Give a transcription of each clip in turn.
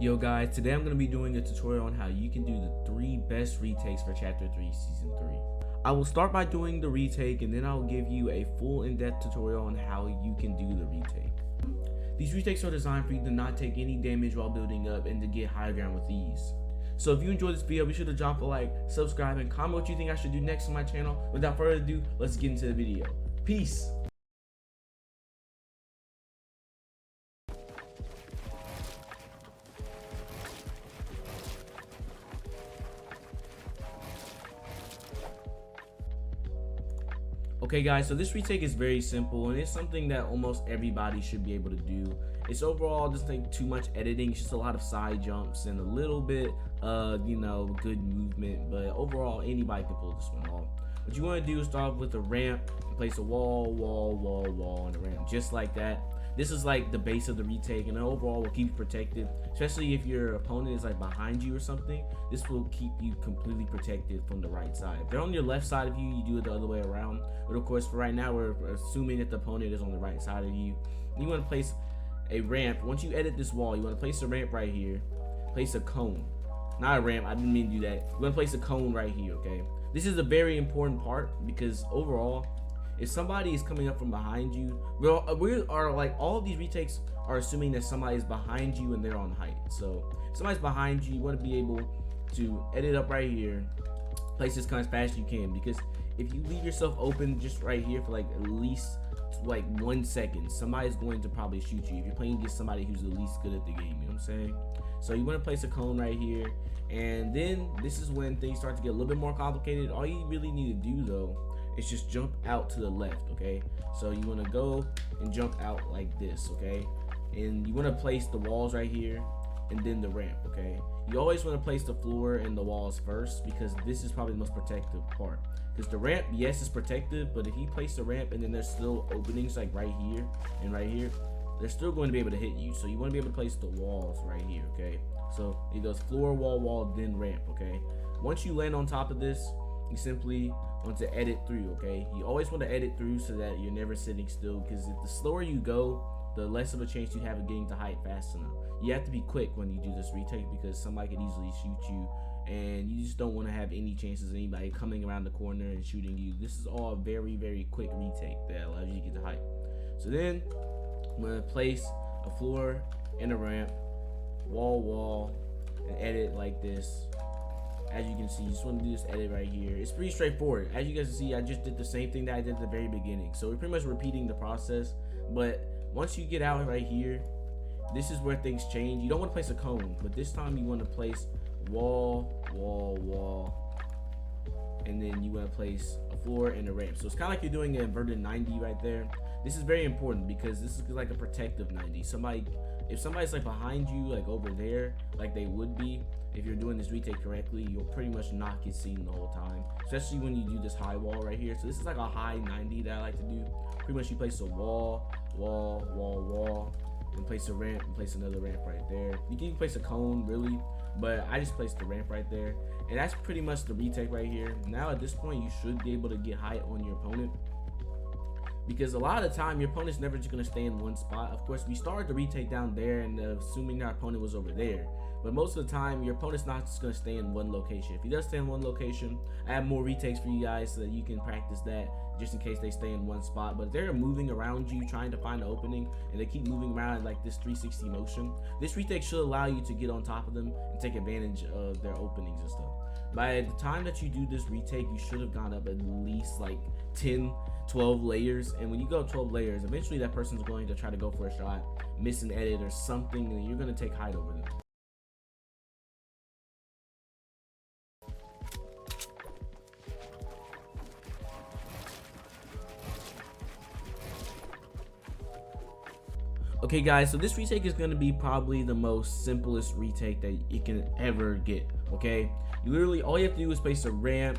Yo guys, today I'm going to be doing a tutorial on how you can do the 3 best retakes for Chapter 3 Season 3. I will start by doing the retake and then I'll give you a full in-depth tutorial on how you can do the retake. These retakes are designed for you to not take any damage while building up and to get high ground with ease. So if you enjoyed this video, be sure to drop a like, subscribe, and comment what you think I should do next on my channel. Without further ado, let's get into the video. Peace! Okay guys, so this retake is very simple and it's something that almost everybody should be able to do. It's overall doesn't take too much editing, it's just a lot of side jumps and a little bit of, good movement, but overall anybody can pull this one off. What you want to do is start off with a ramp and place a wall on the ramp, just like that. This is like the base of the retake, and overall will keep you protected, especially if your opponent is like behind you or something. This will keep you completely protected from the right side. If they're on your left side of you, you do it the other way around. But of course, for right now, we're assuming that the opponent is on the right side of you. You want to place a ramp. Once you edit this wall, you want to place a ramp right here. Place a cone. Not a ramp, I didn't mean to do that. You want to place a cone right here, okay? This is a very important part because overall, if somebody is coming up from behind you, we are like, all of these retakes are assuming that somebody is behind you and they're on height. So if somebody's behind you, you want to be able to edit up right here, place this kind of fast as you can, because if you leave yourself open just right here for like at least like 1 second, somebody's going to probably shoot you if you're playing against somebody who's the least good at the game, you know what I'm saying? So you want to place a cone right here, and then this is when things start to get a little bit more complicated. All you really need to do though, it's just jump out to the left, okay? So you want to go and jump out like this, okay? And you want to place the walls right here and then the ramp, okay? You always want to place the floor and the walls first because this is probably the most protective part. Because the ramp, yes, is protective, but if you place the ramp and then there's still openings like right here and right here, they're still going to be able to hit you. So you want to be able to place the walls right here, okay? So it goes floor, wall, then ramp, okay? Once you land on top of this, you simply want to edit through, okay? You always want to edit through so that you're never sitting still, because the slower you go, the less of a chance you have of getting to height fast enough. You have to be quick when you do this retake because somebody could easily shoot you, and you just don't want to have any chances of anybody coming around the corner and shooting you. This is all a very, very quick retake that allows you to get to height. So then I'm going to place a floor and a ramp, wall, and edit like this. As you can see, you just want to do this edit right here. It's pretty straightforward. As you guys can see, I just did the same thing that I did at the very beginning. So we're pretty much repeating the process. But once you get out right here, this is where things change. You don't want to place a cone, but this time you want to place wall, and then you want to place a floor and a ramp. So it's kind of like you're doing an inverted 90 right there. This is very important because this is like a protective 90. If somebody's like behind you, like over there, like they would be, if you're doing this retake correctly, you'll pretty much not get seen the whole time, especially when you do this high wall right here. So this is like a high 90 that I like to do. Pretty much you place a wall, and place a ramp, and place another ramp right there. You can even place a cone, really, but I just placed the ramp right there. And that's pretty much the retake right here. Now at this point, you should be able to get height on your opponent, because a lot of the time your opponent's never just going to stay in one spot. Of course, we started the retake down there and assuming our opponent was over there, but most of the time your opponent's not just going to stay in one location. If he does stay in one location, I have more retakes for you guys so that you can practice that just in case they stay in one spot. But if they're moving around you trying to find an opening and they keep moving around in like this 360 motion, this retake should allow you to get on top of them and take advantage of their openings and stuff. By the time that you do this retake, you should have gone up at least like 10-12 layers, and when you go up 12 layers, eventually that person's going to try to go for a shot, miss an edit or something, and you're going to take height over them. Okay guys, so this retake is going to be probably the most simplest retake that you can ever get, okay? You literally, all you have to do is place a ramp,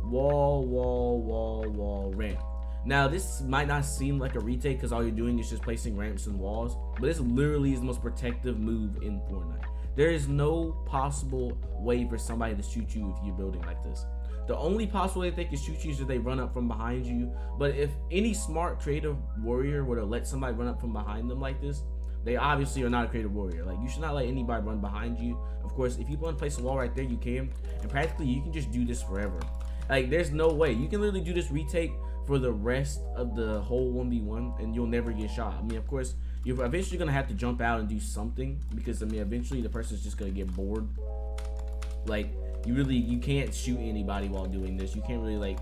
wall, ramp. Now this might not seem like a retake because all you're doing is just placing ramps and walls, but this literally is the most protective move in Fortnite. There is no possible way for somebody to shoot you if you're building like this. The only possible way they can shoot you is if they run up from behind you. But if any smart creative warrior were to let somebody run up from behind them like this, they obviously are not a creative warrior. Like, you should not let anybody run behind you. Of course, if you want to place a wall right there, you can, and practically you can just do this forever. Like, there's no way you can literally do this retake for the rest of the whole 1v1 and you'll never get shot. I mean, of course, you're eventually gonna have to jump out and do something, because I mean, eventually the person's just gonna get bored. Like, you can't shoot anybody while doing this. You can't really like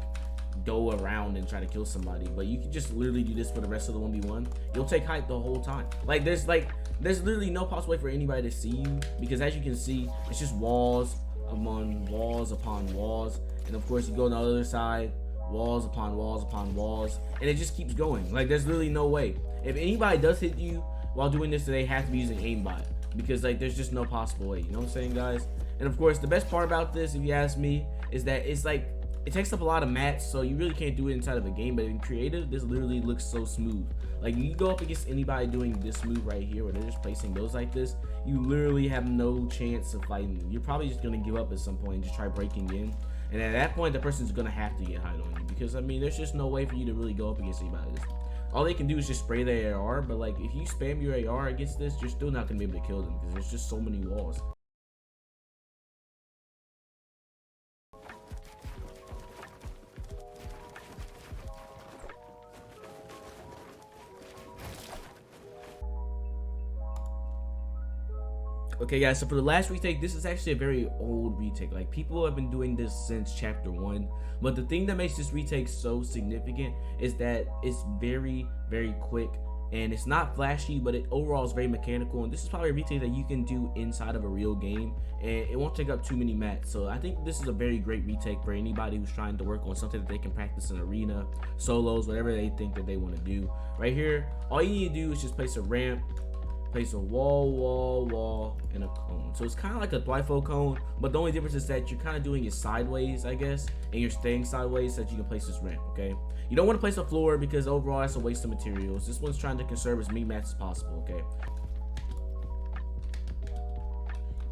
go around and try to kill somebody, but you can just literally do this for the rest of the 1v1. You'll take height the whole time. Like, there's literally no possible way for anybody to see you, because as you can see, it's just walls upon walls upon walls, and of course you go on the other side, walls upon walls upon walls, and it just keeps going. Like, there's literally no way. If anybody does hit you while doing this, they have to be using aimbot, because like there's just no possible way. You know what I'm saying, guys? And of course, the best part about this, if you ask me, is that it's like, it takes up a lot of mats, so you really can't do it inside of a game. But in creative, this literally looks so smooth. Like, you go up against anybody doing this move right here, where they're just placing those like this, you literally have no chance of fighting them. You're probably just gonna give up at some point and just try breaking in, and at that point the person's gonna have to get height on you, because I mean, there's just no way for you to really go up against anybody. All they can do is just spray their AR, but like, if you spam your AR against this, you're still not gonna be able to kill them, because there's just so many walls. Okay, guys, so for the last retake, this is actually a very old retake. Like, people have been doing this since chapter 1, but the thing that makes this retake so significant is that it's very, very quick, and it's not flashy, but it overall is very mechanical. And this is probably a retake that you can do inside of a real game, and it won't take up too many mats. So I think this is a very great retake for anybody who's trying to work on something that they can practice in arena, solos, whatever they think that they want to do. Right here, all you need to do is just place a ramp, place a wall, and a cone. So it's kind of like a Dwifo cone, but the only difference is that you're kind of doing it sideways, I guess, and you're staying sideways so that you can place this ramp, okay? You don't want to place a floor, because overall that's a waste of materials. This one's trying to conserve as many mats as possible, okay?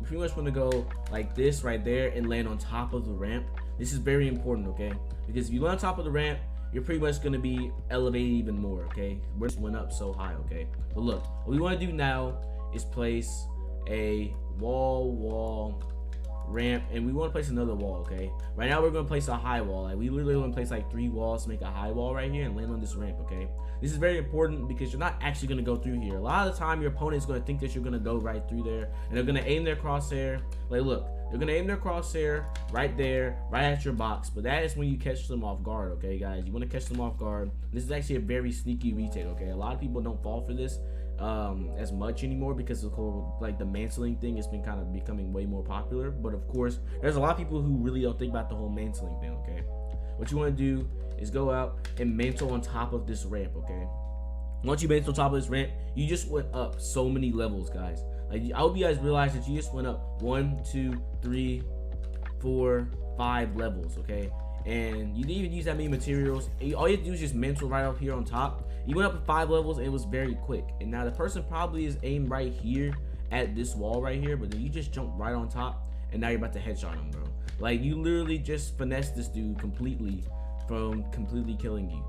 You pretty much want to go like this right there and land on top of the ramp. This is very important, okay? Because if you land on top of the ramp, you're pretty much going to be elevated even more, okay? We just went up so high, okay? But look, what we want to do now is place a wall, ramp, and we want to place another wall, okay? Right now we're going to place a high wall. Like, we literally want to place like 3 walls to make a high wall right here and land on this ramp, okay? This is very important, because you're not actually going to go through here. A lot of the time your opponent is going to think that you're going to go right through there, and they're going to aim their crosshair. Like, look, they're going to aim their crosshair right there, right at your box, but that is when you catch them off guard, okay, guys? You want to catch them off guard. This is actually a very sneaky retake, okay? A lot of people don't fall for this as much anymore, because of like the mantling thing has been kind of becoming way more popular. But of course, there's a lot of people who really don't think about the whole mantling thing, okay? What you want to do is go out and mantle on top of this ramp, okay? Once you mantle on top of this ramp, you just went up so many levels, guys. Like, I hope you guys realize that you just went up 1, 2, 3, 4, 5 levels, okay? And you didn't even use that many materials. All you have to do is just mantle right up here on top. You went up 5 levels, and it was very quick. And now the person probably is aimed right here at this wall right here, but then you just jump right on top, and now you're about to headshot him, bro. Like, you literally just finessed this dude completely from completely killing you.